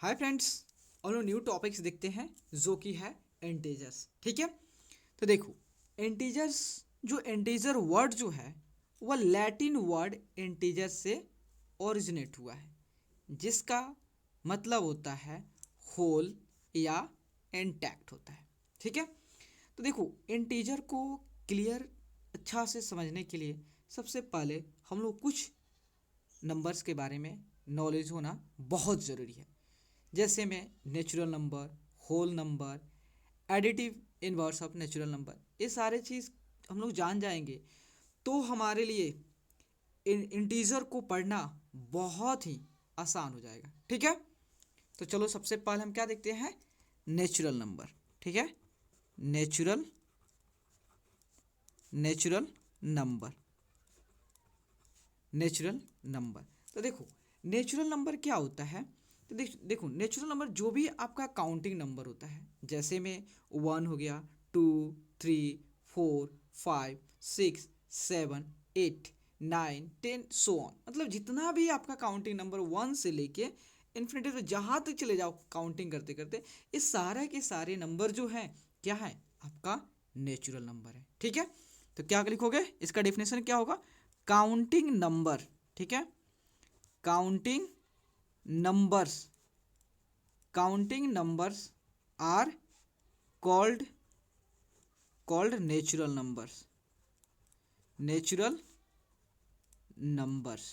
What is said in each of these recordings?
Hi friends, और new topics देखते हैं जो कि है इंटीजर्स। ठीक है, तो देखो इंटीजर्स, जो इंटीजर वर्ड जो है वह लैटिन वर्ड इंटीजर से ओरिजिनेट हुआ है, जिसका मतलब होता है होल या इंटैक्ट होता है। ठीक है, तो देखो इंटीजर को क्लियर अच्छा से समझने के लिए सबसे पहले हम लोग कुछ नंबर्स के बारे में नॉलेज होना बहुत ज़रूरी है। जैसे में natural number, whole number, additive inverse of natural number, ये सारे चीज़ हम लोग जान जाएंगे तो हमारे लिए इंटीजर को पढ़ना बहुत ही आसान हो जाएगा। ठीक है, तो चलो सबसे पहले हम क्या देखते हैं, नेचुरल नंबर। ठीक है, natural natural number, natural number. तो देखो नेचुरल नंबर क्या होता है, तो देखो नेचुरल नंबर जो भी आपका काउंटिंग नंबर होता है, जैसे में 1 हो गया, 2, 3, 4, 5, 6, 7, 8, 9, 10 सो ऑन, मतलब जितना भी आपका काउंटिंग नंबर 1 से लेके इन्फिनिटी तक जहाँ तक चले जाओ काउंटिंग करते करते, ये सारे के सारे नंबर जो हैं क्या है, आपका नेचुरल नंबर है। ठीक है, तो क्या लिखोगे, इसका डेफिनेशन क्या होगा, काउंटिंग नंबर। ठीक है, counting numbers, counting numbers are called called natural numbers, natural numbers.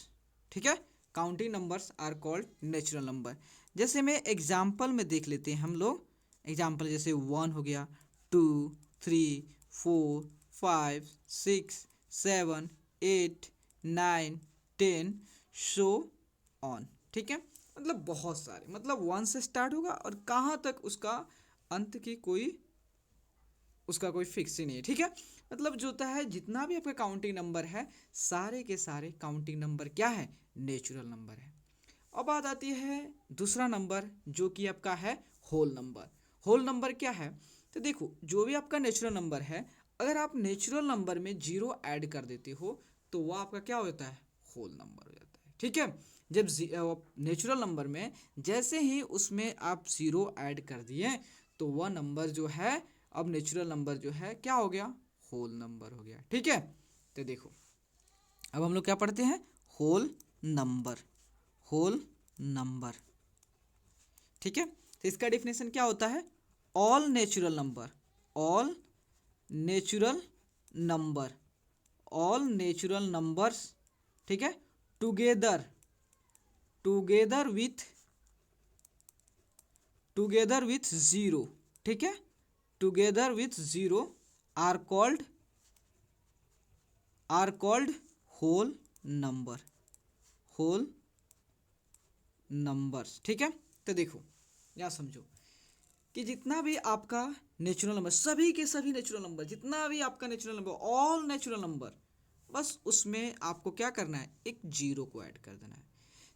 ठीक है, counting numbers are called natural number. जैसे में एग्जाम्पल में देख लेते हैं हम लोग, एग्जाम्पल जैसे 1 हो गया, 2, 3, 4, 5, 6, 7, 8, 9, 10 सो ऑन। ठीक है, मतलब बहुत सारे, मतलब 1 से स्टार्ट होगा और कहाँ तक उसका अंत की कोई उसका कोई फिक्स ही नहीं है। ठीक है, मतलब जो होता है जितना भी आपका काउंटिंग नंबर है, सारे के सारे काउंटिंग नंबर क्या है, नेचुरल नंबर है। अब बात आती है दूसरा नंबर जो कि आपका है होल नंबर। होल नंबर क्या है, तो देखो जो भी आपका नेचुरल नंबर है, अगर आप नेचुरल नंबर में जीरो ऐड कर देते हो तो वह आपका क्या होता है, होल नंबर हो जाता है। ठीक है, जब नेचुरल नंबर में जैसे ही उसमें आप ज़ीरो ऐड कर दिए तो वह नंबर जो है, अब नेचुरल नंबर जो है क्या हो गया, होल नंबर हो गया। ठीक है, तो देखो अब हम लोग क्या पढ़ते हैं, होल नंबर, होल नंबर। ठीक है, तो इसका डेफिनेशन क्या होता है, all natural number, all natural number, all natural numbers. ठीक है, together, together with, together with zero. ठीक है, together with zero are called, are called whole number, whole numbers. ठीक है, तो देखो या समझो कि जितना भी आपका नेचुरल नंबर, सभी के सभी नेचुरल नंबर, जितना भी आपका natural number, all natural number, बस उसमें आपको क्या करना है, एक जीरो को ऐड कर देना है।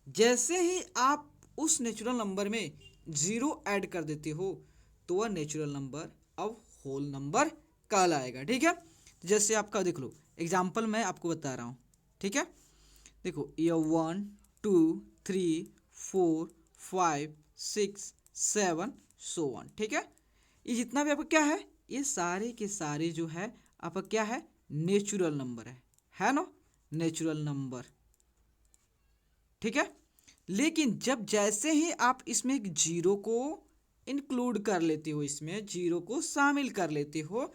जैसे ही आप उस नेचुरल नंबर में जीरो ऐड कर देते हो तो वह नेचुरल नंबर अब होल नंबर कहलाएगा। ठीक है, जैसे आपका देख लो एग्जाम्पल मैं आपको बता रहा हूँ। ठीक है, देखो ये 1, 2, 3, 4, 5, 6, 7 सो ऑन। ठीक है, ये जितना भी आपका क्या है, ये सारे के सारे जो है आपका क्या है, नेचुरल नंबर है ना, नेचुरल नंबर। ठीक है, लेकिन जब जैसे ही आप इसमें एक जीरो को इंक्लूड कर लेते हो, इसमें जीरो को शामिल कर लेते हो,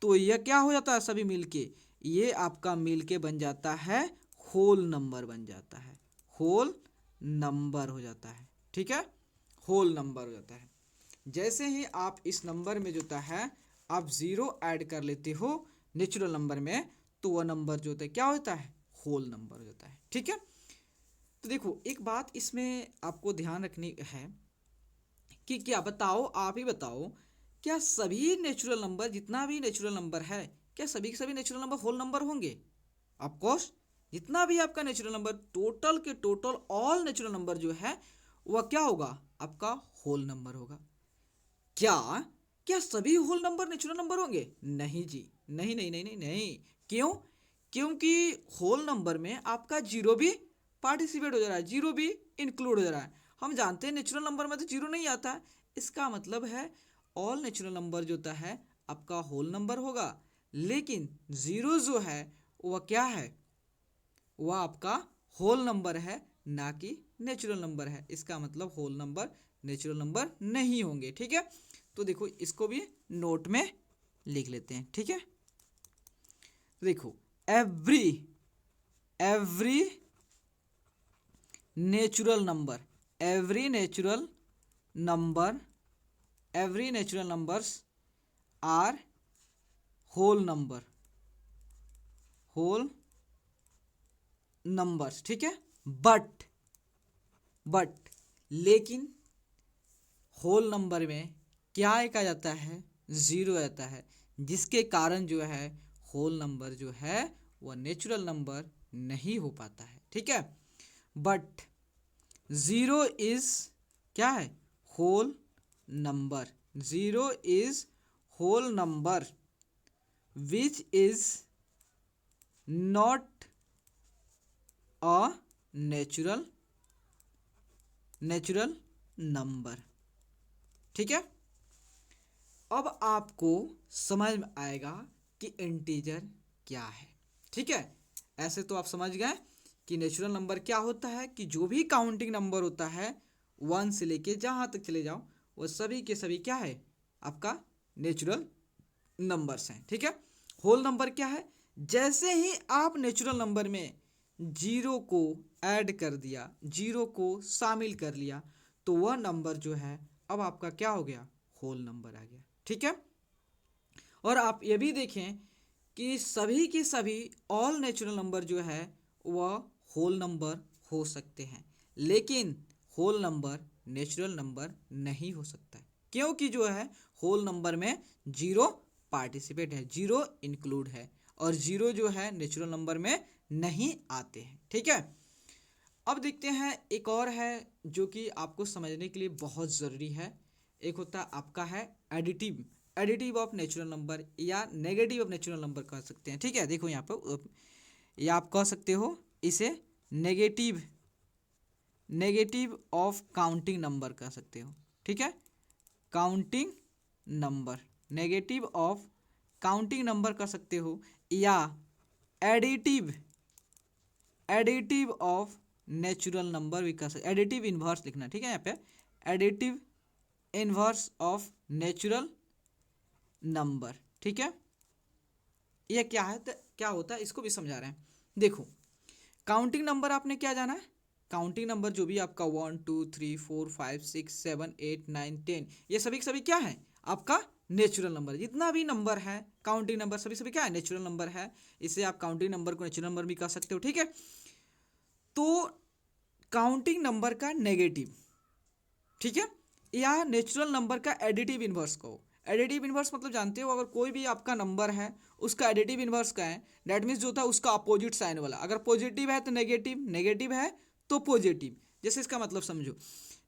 तो यह क्या हो जाता है, सभी मिलके ये आपका मिलके बन जाता है होल नंबर, बन जाता है होल नंबर हो जाता है। ठीक है, होल नंबर हो जाता है। जैसे ही आप इस नंबर में जो होता है आप ज़ीरो ऐड कर लेते हो नेचुरल नंबर में, तो वह नंबर जो होता है क्या होता है, होल नंबर हो जाता है। ठीक है, तो देखो एक बात इसमें आपको ध्यान रखनी है कि क्या बताओ, आप ही बताओ, क्या सभी नेचुरल नंबर, जितना भी नेचुरल नंबर है, क्या सभी के सभी नेचुरल नंबर होल नंबर होंगे? ऑफ कोर्स, जितना भी आपका नेचुरल नंबर, टोटल के टोटल ऑल नेचुरल नंबर जो है वह क्या होगा, आपका होल नंबर होगा। क्या क्या सभी होल नंबर नेचुरल नंबर होंगे? नहीं जी, नहीं नहीं नहीं नहीं नहीं। क्यों? क्योंकि होल नंबर में आपका जीरो भी पार्टिसिपेट हो जा रहा है, जीरो भी इंक्लूड हो जा रहा है। हम जानते हैं नेचुरल नंबर में तो जीरो नहीं आता है, इसका मतलब है ऑल नेचुरल नंबर जो होता है आपका होल नंबर होगा, लेकिन जीरो जो है वह क्या है, वह आपका होल नंबर है ना कि नेचुरल नंबर है। इसका मतलब होल नंबर नेचुरल नंबर नहीं होंगे। ठीक है, तो देखो इसको भी नोट में लिख लेते हैं। ठीक है, देखो every natural number, every natural numbers are whole numbers. ठीक है, बट लेकिन होल नंबर में क्या एक आ जाता है, ज़ीरो आता है, जिसके कारण जो है होल नंबर जो है वह नेचुरल नंबर नहीं हो पाता है। ठीक है, बट ज़ीरो इज़ क्या है, whole number, zero is whole number which is not a natural number. ठीक है, अब आपको समझ में आएगा कि इंटीजर क्या है। ठीक है, ऐसे तो आप समझ गए कि नेचुरल नंबर क्या होता है, कि जो भी काउंटिंग नंबर होता है 1 से लेके जहाँ तक चले जाओ वो सभी के सभी क्या है, आपका नेचुरल नंबर्स हैं। ठीक है, होल नंबर क्या है, जैसे ही आप नेचुरल नंबर में जीरो को ऐड कर दिया, जीरो को शामिल कर लिया, तो वह नंबर जो है अब आपका क्या हो गया, होल नंबर आ गया। ठीक है, और आप ये भी देखें कि सभी के सभी ऑल नेचुरल नंबर जो है वह होल नंबर हो सकते हैं, लेकिन होल नंबर नेचुरल नंबर नहीं हो सकता है, क्योंकि जो है होल नंबर में जीरो पार्टिसिपेट है, जीरो इंक्लूड है, और जीरो जो है नेचुरल नंबर में नहीं आते हैं। ठीक है, अब देखते हैं एक और है जो कि आपको समझने के लिए बहुत ज़रूरी है। एक होता है आपका है एडिटिव ऑफ नेचुरल नंबर, या नेगेटिव ऑफ नेचुरल नंबर कह सकते हैं। ठीक है, देखो यहाँ पर या आप कह सकते हो इसे नेगेटिव ऑफ काउंटिंग नंबर कह सकते हो। ठीक है, counting number, negative of counting number कर सकते हो, या एडिटिव ऑफ नेचुरल नंबर भी कर सकते, एडिटिव इन्वर्स लिखना। ठीक है, यहाँ पे additive inverse of natural number. ठीक है, यह क्या है, तो क्या होता है इसको भी समझा रहे हैं। देखो काउंटिंग नंबर आपने क्या जाना है, काउंटिंग नंबर जो भी आपका 1 2 3 4 5 6 7 8 9 10 ये सभी के सभी क्या है, आपका नेचुरल नंबर। जितना भी नंबर है काउंटिंग नंबर सभी सभी क्या है, नेचुरल नंबर है। इसे आप काउंटिंग नंबर को नेचुरल नंबर भी कह सकते हो। ठीक है, तो काउंटिंग नंबर का नेगेटिव, ठीक है, या नेचुरल नंबर का एडिटिव इन्वर्स को, एडिटिव इन्वर्स मतलब जानते हो, अगर कोई भी आपका नंबर है उसका एडिटिव इन्वर्स का है, दैट मीन्स जो होता है उसका अपोजिट साइन वाला, अगर पॉजिटिव है तो नेगेटिव, नेगेटिव है तो पॉजिटिव। जैसे इसका मतलब समझो,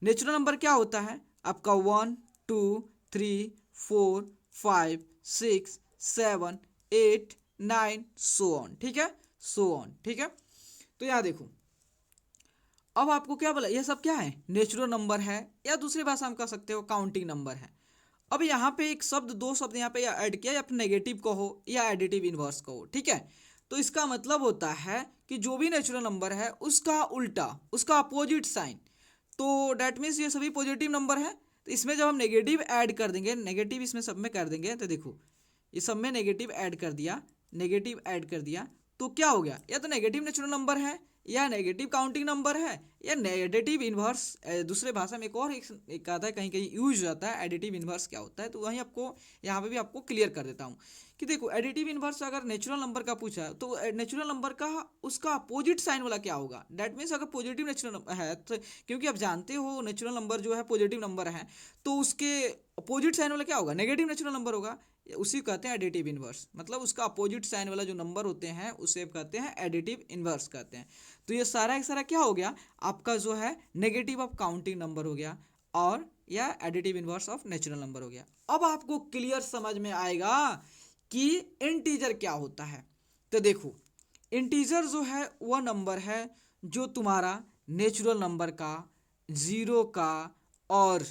नेचुरल नंबर क्या होता है आपका 1 2 3 4 5 6 7 8 9 सो ऑन। ठीक है, सो ऑन। ठीक है, तो यहाँ देखो अब आपको क्या बोला, यह सब क्या है, नेचुरल नंबर है, या दूसरी भाषा में कह सकते हो काउंटिंग नंबर है। अब यहाँ पे एक शब्द, दो शब्द यहाँ पे ऐड किया, या फिर नेगेटिव कहो या एडिटिव इन्वर्स कहो। ठीक है, तो इसका मतलब होता है कि जो भी नेचुरल नंबर है उसका उल्टा, उसका अपोजिट साइन, तो डैट मीन्स ये सभी पॉजिटिव नंबर है। तो इसमें जब हम नेगेटिव ऐड कर देंगे, नेगेटिव इसमें सब में कर देंगे, तो देखो ये सब में नेगेटिव ऐड कर दिया, नेगेटिव ऐड कर दिया, तो क्या हो गया, या तो नेगेटिव नेचुरल नंबर है, या नेगेटिव काउंटिंग नंबर है, या नेगेटिव इन्वर्स। दूसरे भाषा में एक और एक आता है, कहीं कहीं यूज हो जाता है, एडिटिव इन्वर्स क्या होता है, तो वहीं आपको यहाँ पे भी आपको क्लियर कर देता हूँ कि देखो एडिटिव इन्वर्स अगर नेचुरल नंबर का पूछा तो नेचुरल नंबर का उसका अपोजिट साइन वाला क्या होगा, डैट मीन्स अगर पॉजिटिव नेचुरल है तो, क्योंकि आप जानते हो नेचुरल नंबर जो है पॉजिटिव नंबर है, तो उसके अपोजिट साइन वाला क्या होगा, नेगेटिव नेचुरल नंबर होगा। उसी कहते हैं एडिटिव इन्वर्स, मतलब उसका अपोजिट साइन वाला जो नंबर होते हैं उसे कहते हैं एडिटिव इन्वर्स कहते हैं। तो ये सारा एक सारा क्या हो गया आपका जो है नेगेटिव ऑफ काउंटिंग नंबर हो गया, और या additive inverse of natural number हो गया। अब आपको क्लियर समझ में आएगा कि इंटीजर क्या होता है। तो देखो इंटीजर जो है वह नंबर है जो तुम्हारा नेचुरल नंबर का जीरो का और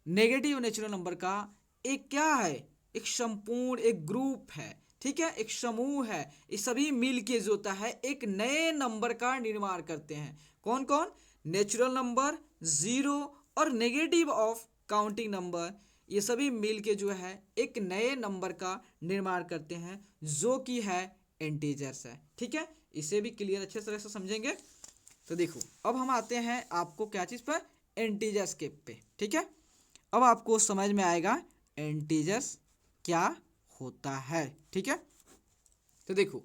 नेगेटिव नेचुरल नंबर का एक क्या है, एक संपूर्ण एक ग्रुप है, ठीक है, एक समूह है। ये सभी मिल के जो होता है एक नए नंबर का निर्माण करते हैं। कौन कौन? नेचुरल नंबर, जीरो और नेगेटिव ऑफ काउंटिंग नंबर, ये सभी मिल के जो है एक नए नंबर का निर्माण करते हैं जो कि है इंटीजर्स है। ठीक है, इसे भी क्लियर अच्छे तरह से समझेंगे। तो देखो अब हम आते हैं आपको क्या चीज़ पर, इंटीजर्स के पे। ठीक है, अब आपको समझ में आएगा इंटीजर्स क्या होता है। ठीक है, तो देखो,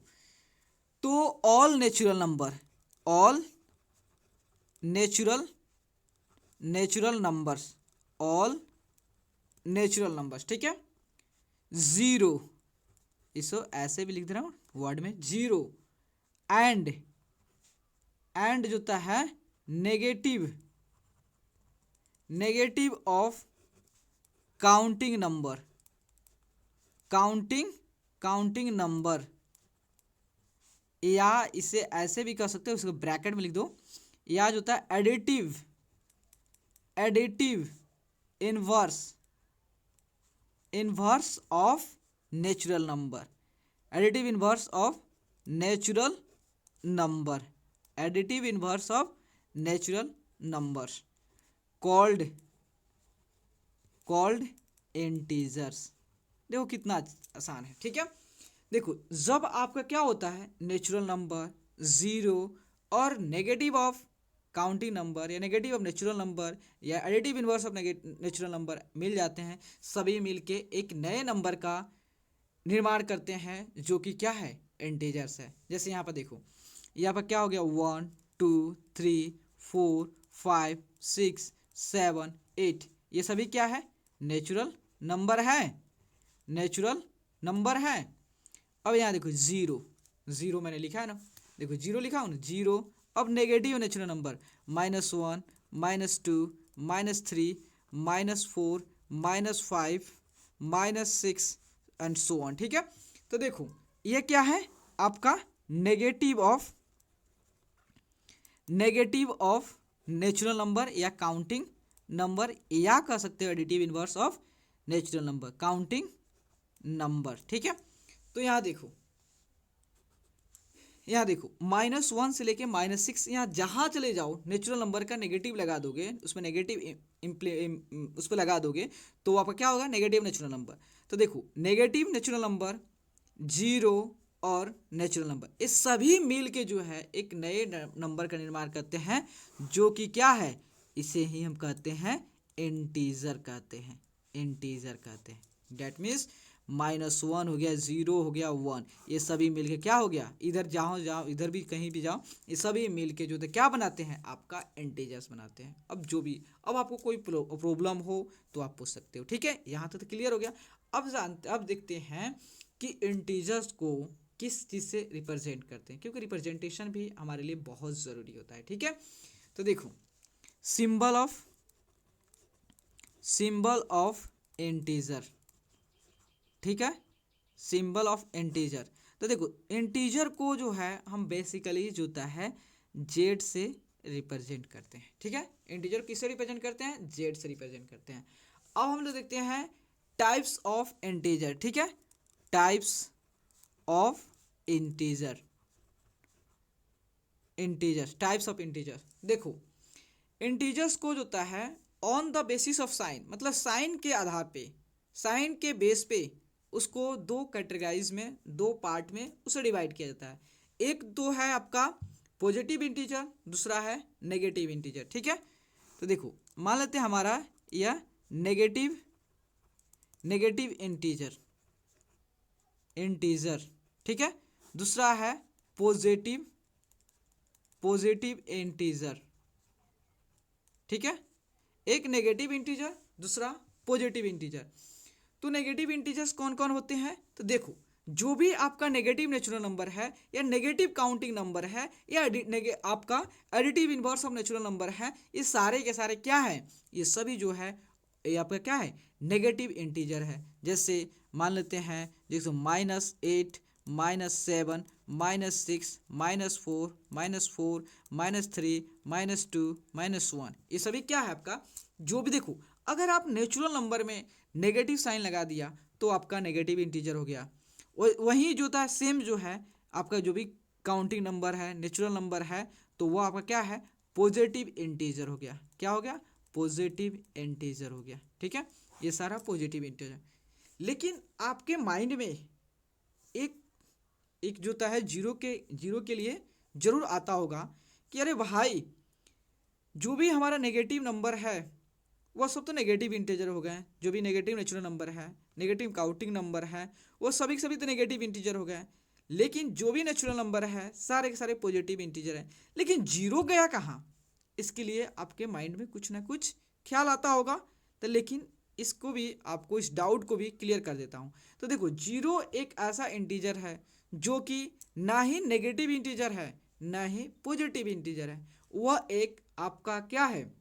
तो all natural number, all natural numbers, all natural numbers, ठीक है, जीरो, इसको ऐसे भी लिख दे रहा हूँ वर्ड में, जीरो एंड जो होता है negative of counting number, counting number, या इसे ऐसे भी कर सकते हो, उसको ब्रैकेट में लिख दो, या जो होता है additive inverse of natural number, additive inverse of natural number, additive inverse of natural numbers called integers. देखो कितना आसान है। ठीक है, देखो जब आपका क्या होता है, नेचुरल नंबर, जीरो और नेगेटिव ऑफ काउंटिंग नंबर या नेगेटिव ऑफ नेचुरल नंबर या additive inverse of natural number मिल जाते हैं, सभी मिलके एक नए नंबर का निर्माण करते हैं जो कि क्या है, इंटीजर्स है। जैसे यहाँ पर देखो, यहाँ पर क्या हो गया, 1 2 3 4 5 6 7 8, ये सभी क्या है, नेचुरल नंबर है, नेचुरल नंबर है। अब यहाँ देखो जीरो मैंने लिखा है ना, देखो जीरो लिखा हूँ ना, जीरो। अब negative natural number, -1 -2 -3 -4 -5 -6 and so on. ठीक है, तो देखो ये क्या है आपका नेगेटिव ऑफ नेचुरल नंबर या काउंटिंग नंबर, या कह सकते हो additive inverse of natural number, counting number. ठीक है, तो यहाँ देखो -1 से लेके -6, यहाँ जहाँ चले जाओ नेचुरल नंबर का नेगेटिव लगा दोगे, उसमें नेगेटिव उस पर लगा दोगे तो आपका क्या होगा, नेगेटिव नेचुरल नंबर। तो देखो नेगेटिव नेचुरल नंबर, जीरो और नेचुरल नंबर, ये सभी मिल के जो है एक नए नंबर का निर्माण करते हैं जो कि क्या है, इसे ही हम कहते हैं इंटीजर कहते हैं, इंटीजर कहते हैं। डेट मीन्स -1 हो गया, जीरो हो गया, 1, ये सभी मिलके क्या हो गया, इधर जाओ इधर भी कहीं भी जाओ, ये सभी मिलके जो क्या बनाते हैं, आपका इंटीजर्स बनाते हैं। अब जो भी, अब आपको कोई प्रॉब्लम हो तो आप पूछ सकते हो। ठीक है, यहाँ तक तो क्लियर हो गया। अब देखते हैं कि इंटीजर्स को किस चीज़ से रिप्रेजेंट करते हैं, क्योंकि रिप्रेजेंटेशन भी हमारे लिए बहुत ज़रूरी होता है। ठीक है, तो देखो सिंबल ऑफ इंटीजर, ठीक है, सिंबल ऑफ इंटीजर। तो देखो इंटीजर को जो है हम बेसिकली जो होता है जेड से रिप्रेजेंट करते हैं। ठीक है, इंटीजर किससे रिप्रेजेंट करते हैं, जेड से रिप्रेजेंट करते हैं। अब हम लोग देखते हैं टाइप्स ऑफ इंटीजर। ठीक है, types of integer, types of integer. देखो इंटीजर्स को जो होता है on the basis of sine, मतलब साइन के आधार पे, साइन के बेस पे उसको दो कैटेगराइज में, दो पार्ट में उसे डिवाइड किया जाता है। एक तो है आपका पॉजिटिव इंटीजर, दूसरा है नेगेटिव इंटीजर। ठीक है, तो देखो मान लेते हैं हमारा यह नेगेटिव इंटीजर, ठीक है, दूसरा है पॉजिटिव इंटीजर। ठीक है, एक नेगेटिव इंटीजर, दूसरा पॉजिटिव इंटीजर। तो नेगेटिव इंटीजर्स कौन कौन होते हैं, तो देखो जो भी आपका नेगेटिव नेचुरल नंबर है या नेगेटिव काउंटिंग नंबर है या आपका additive inverse of natural number है, ये सारे के सारे क्या है, ये सभी जो है ये आपका क्या है, नेगेटिव इंटीजर है। जैसे मान लेते हैं जैसे -8 -7 -6 -4 -4 -3 -2 -1, ये सभी क्या है आपका जो भी देखो, अगर आप नेचुरल नंबर में नेगेटिव साइन लगा दिया तो आपका नेगेटिव इंटीजर हो गया। वही जो था सेम जो है आपका जो भी काउंटिंग नंबर है नेचुरल नंबर है तो वो आपका क्या है पॉजिटिव इंटीजर हो गया। क्या हो गया? पॉजिटिव इंटीजर हो गया। ठीक है, ये सारा पॉजिटिव इंटीजर। लेकिन आपके माइंड में एक एक जो होता है जीरो के लिए जरूर आता होगा कि अरे भाई जो भी हमारा नेगेटिव नंबर है वह सब तो नेगेटिव इंटीजर हो गए, जो भी नेगेटिव नेचुरल नंबर है नेगेटिव काउंटिंग नंबर है वो सभी के सभी तो नेगेटिव इंटीजर हो गए। लेकिन जो भी नेचुरल नंबर है सारे के सारे पॉजिटिव इंटीजर हैं, लेकिन जीरो गया कहाँ? इसके लिए आपके माइंड में कुछ ना कुछ ख्याल आता होगा। तो लेकिन इसको भी आपको इस डाउट को भी क्लियर कर देता हूँ। तो देखो जीरो एक ऐसा इंटीजर है जो कि ना ही नेगेटिव इंटीजर है ना ही पॉजिटिव इंटीजर है, वह एक आपका क्या है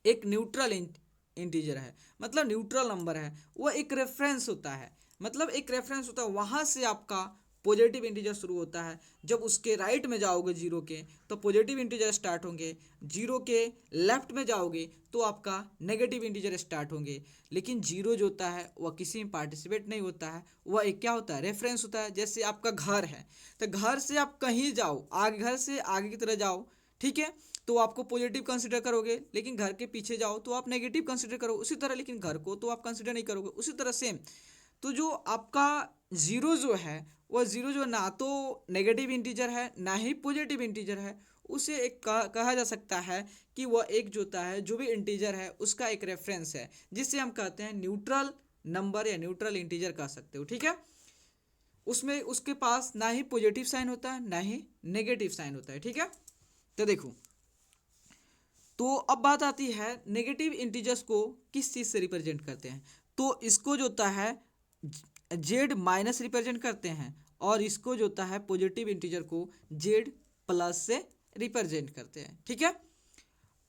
एक न्यूट्रल इंटीजर है, मतलब न्यूट्रल नंबर है। वह एक रेफरेंस होता है, मतलब एक रेफरेंस होता है, वहाँ से आपका पॉजिटिव इंटीजर शुरू होता है। जब उसके राइट में जाओगे जीरो के तो पॉजिटिव इंटीजर स्टार्ट होंगे, जीरो के लेफ्ट में जाओगे तो आपका नेगेटिव इंटीजर स्टार्ट होंगे। लेकिन जीरो जो होता है वह किसी में पार्टिसिपेट नहीं होता है, वह एक क्या होता है रेफरेंस होता है। जैसे आपका घर है तो घर से आप कहीं जाओ आगे, घर से आगे की तरह जाओ, ठीक है, तो आपको पॉजिटिव कंसिडर करोगे। लेकिन घर के पीछे जाओ तो आप नेगेटिव कंसिडर करो उसी तरह, लेकिन घर को तो आप कंसिडर नहीं करोगे उसी तरह सेम। तो जो आपका जीरो जो है वह जीरो जो ना तो नेगेटिव इंटीजर है ना ही पॉजिटिव इंटीजर है, उसे एक कहा जा सकता है कि वह एक जो होता है जो भी इंटीजर है उसका एक रेफरेंस है, जिससे हम कहते हैं न्यूट्रल नंबर या न्यूट्रल इंटीजर कह सकते हो। ठीक है, उसमें उसके पास ना ही पॉजिटिव साइन होता है ना ही नेगेटिव साइन होता है। ठीक है, तो देखो, तो अब बात आती है नेगेटिव इंटीजर्स को किस चीज़ से रिप्रेजेंट करते हैं। तो इसको जो होता है जेड माइनस रिप्रेजेंट करते हैं और इसको जो होता है पॉजिटिव इंटीजर को जेड प्लस से रिप्रेजेंट करते हैं। ठीक है,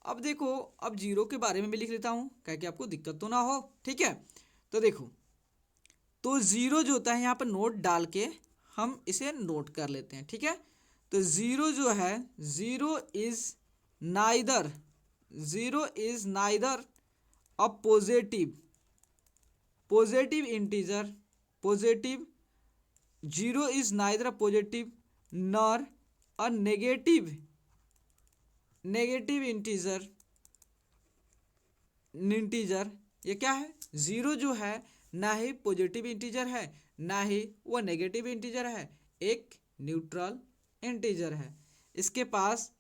अब देखो, अब जीरो के बारे में भी लिख लेता हूँ क्या कि आपको दिक्कत तो ना हो। ठीक है, तो देखो, तो ज़ीरो जो होता है यहाँ पर नोट डाल के हम इसे नोट कर लेते हैं। ठीक है, तो ज़ीरो जो है zero is neither zero is neither a positive integer positive zero is neither a positive nor a negative integer ये क्या है? ज़ीरो जो है ना ही पॉजिटिव इंटीजर है ना ही वो नेगेटिव इंटीजर है, एक न्यूट्रल इंटीजर है। इसके पास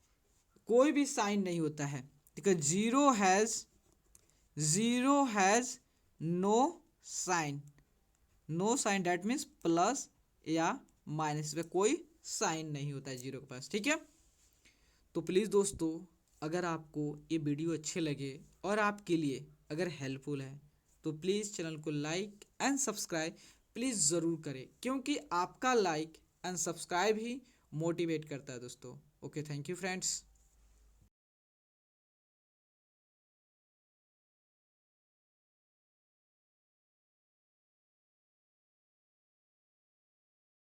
कोई भी साइन नहीं होता है, because zero has no sign that means plus या माइनस, पे कोई साइन नहीं होता है जीरो के पास। ठीक है, तो प्लीज़ दोस्तों, अगर आपको ये वीडियो अच्छे लगे और आपके लिए अगर हेल्पफुल है तो प्लीज़ चैनल को लाइक एंड सब्सक्राइब प्लीज़ ज़रूर करें, क्योंकि आपका like and subscribe he motivate करता है दोस्तों। Okay, thank you friends.